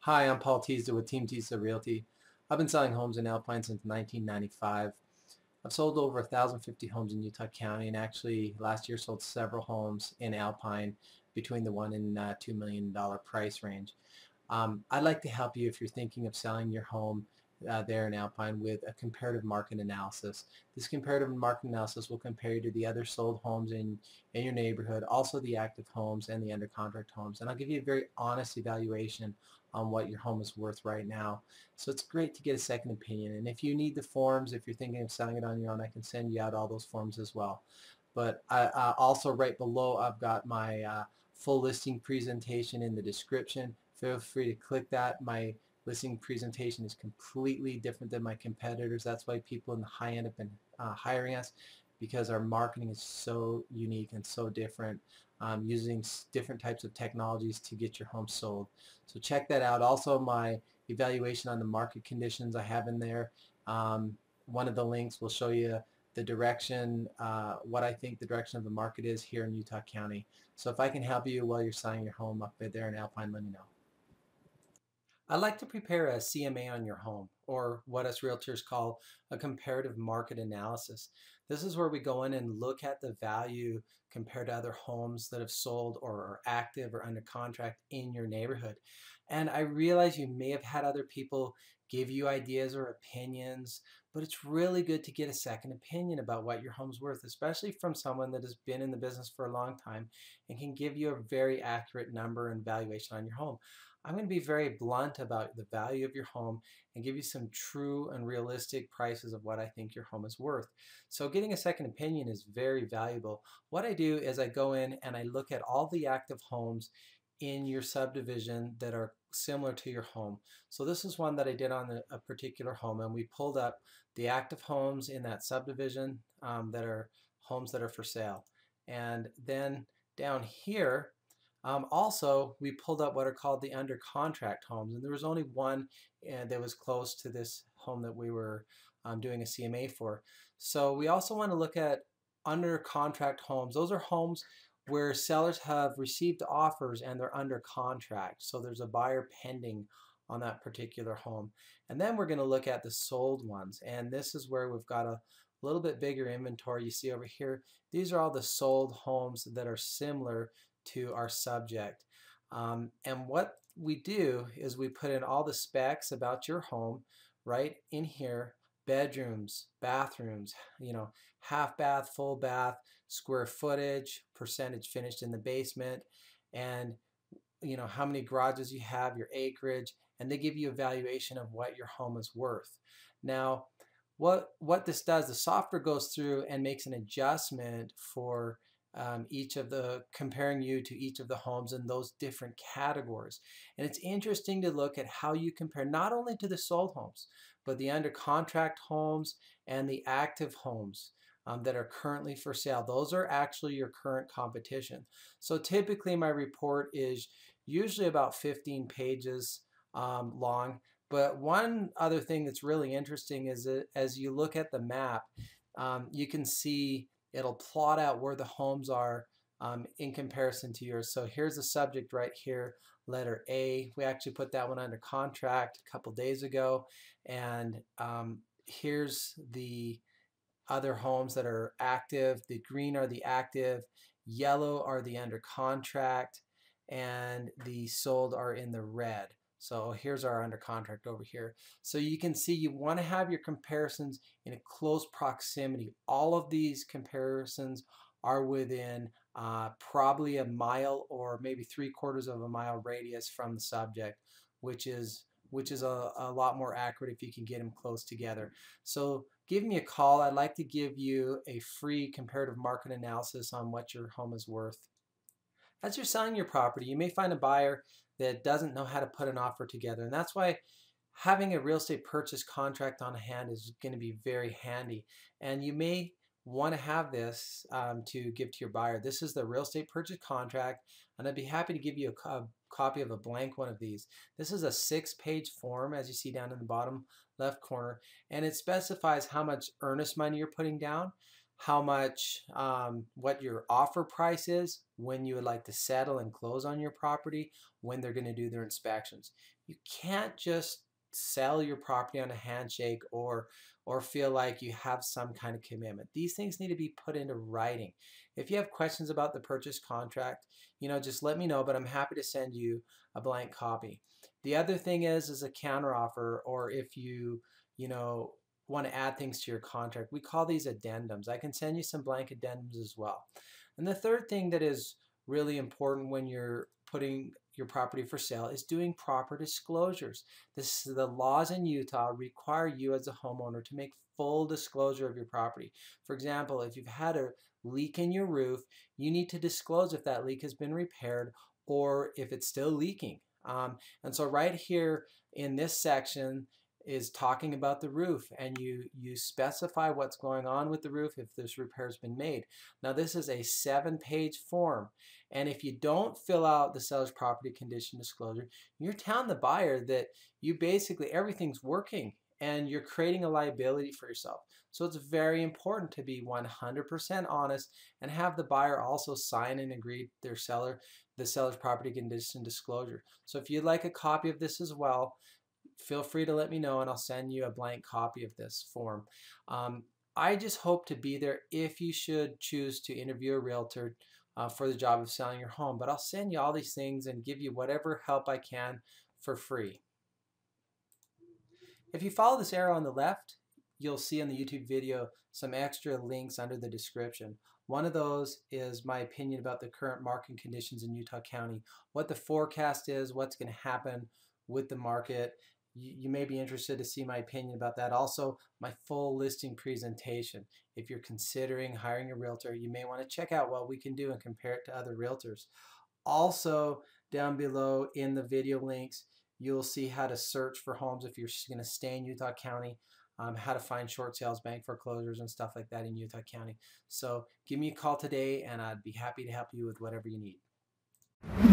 Hi, I'm Paul Teasdale with Team Teasdale Realty. I've been selling homes in Alpine since 1995. I've sold over 1,050 homes in Utah County, and actually last year sold several homes in Alpine between the $1 and $2 million price range. I'd like to help you if you're thinking of selling your home there in Alpine with a comparative market analysis. This comparative market analysis will compare you to the other sold homes in your neighborhood, also the active homes and the under contract homes. And I'll give you a very honest evaluation on what your home is worth right now. So it's great to get a second opinion. And if you need the forms, if you're thinking of selling it on your own, I can send you out all those forms as well. But also right below, I've got my full listing presentation in the description. Feel free to click that. My listing presentation is completely different than my competitors. That's why people in the high end have been hiring us, because our marketing is so unique and so different, using different types of technologies to get your home sold. So check that out. Also, my evaluation on the market conditions I have in there. One of the links will show you the direction, what I think the direction of the market is here in Utah County. So if I can help you while you're selling your home up there in Alpine, let me know. I'd like to prepare a CMA on your home, or what us realtors call a comparative market analysis. This is where we go in and look at the value compared to other homes that have sold or are active or under contract in your neighborhood. And I realize you may have had other people give you ideas or opinions, but it's really good to get a second opinion about what your home's worth, especially from someone that has been in the business for a long time and can give you a very accurate number and valuation on your home. I'm going to be very blunt about the value of your home and give you some true and realistic prices of what I think your home is worth. So getting a second opinion is very valuable. What I do is I go in and I look at all the active homes in your subdivision that are similar to your home. So this is one that I did on a particular home, and we pulled up the active homes in that subdivision that are homes that are for sale. And then down here, also, we pulled up what are called the under contract homes, and there was only one that was close to this home that we were doing a CMA for. So we also want to look at under contract homes. Those are homes where sellers have received offers and they're under contract. So there's a buyer pending on that particular home. And then we're going to look at the sold ones, and this is where we've got a little bit bigger inventory. You see over here, these are all the sold homes that are similar to our subject. And what we do is we put in all the specs about your home right in here: bedrooms, bathrooms, half bath, full bath, square footage, percentage finished in the basement, and how many garages you have, your acreage, and they give you a valuation of what your home is worth. Now, what this does, the software goes through and makes an adjustment for each of the, comparing you to each of the homes in those different categories. And it's interesting to look at how you compare not only to the sold homes, but the under contract homes and the active homes that are currently for sale. Those are actually your current competition. So typically my report is usually about 15 pages long. But one other thing that's really interesting is that as you look at the map, you can see it'll plot out where the homes are in comparison to yours. So here's the subject right here, letter A. We actually put that one under contract a couple days ago. And here's the other homes that are active. The green are the active, yellow are the under contract, and the sold are in the red. So here's our under contract over here. So you can see you want to have your comparisons in a close proximity. All of these comparisons are within probably a mile or maybe 3/4 of a mile radius from the subject, which is a lot more accurate if you can get them close together. So give me a call. I'd like to give you a free comparative market analysis on what your home is worth. As you're selling your property, you may find a buyer that doesn't know how to put an offer together, and that's why having a real estate purchase contract on hand is going to be very handy. And you may want to have this to give to your buyer. This is the real estate purchase contract, and I'd be happy to give you a copy of a blank one of these. This is a 6-page form, as you see down in the bottom left corner, and it specifies how much earnest money you're putting down, how much, what your offer price is, when you would like to settle and close on your property, when they're going to do their inspections. You can't just sell your property on a handshake or feel like you have some kind of commitment. These things need to be put into writing. If you have questions about the purchase contract, just let me know, but I'm happy to send you a blank copy. The other thing is a counteroffer, or if you know, want to add things to your contract. We call these addendums. I can send you some blank addendums as well. And the third thing that is really important when you're putting your property for sale is doing proper disclosures. The laws in Utah require you as a homeowner to make full disclosure of your property. For example, if you've had a leak in your roof, you need to disclose if that leak has been repaired or if it's still leaking. And so right here in this section is talking about the roof, and you specify what's going on with the roof if this repair has been made. Now this is a 7-page form, and if you don't fill out the seller's property condition disclosure, you're telling the buyer that you basically everything's working and you're creating a liability for yourself. So it's very important to be 100% honest and have the buyer also sign and agree the seller's property condition disclosure. So if you'd like a copy of this as well, feel free to let me know and I'll send you a blank copy of this form. I just hope to be there if you should choose to interview a realtor for the job of selling your home. But I'll send you all these things and give you whatever help I can for free. If you follow this arrow on the left, you'll see in the YouTube video some extra links under the description. One of those is my opinion about the current market conditions in Utah County, what the forecast is, what's going to happen with the market. You may be interested to see my opinion about that. Also, my full listing presentation. If you're considering hiring a realtor, you may want to check out what we can do and compare it to other realtors. Also, down below in the video links, you'll see how to search for homes if you're going to stay in Utah County, how to find short sales, bank foreclosures, and stuff like that in Utah County. So give me a call today, and I'd be happy to help you with whatever you need.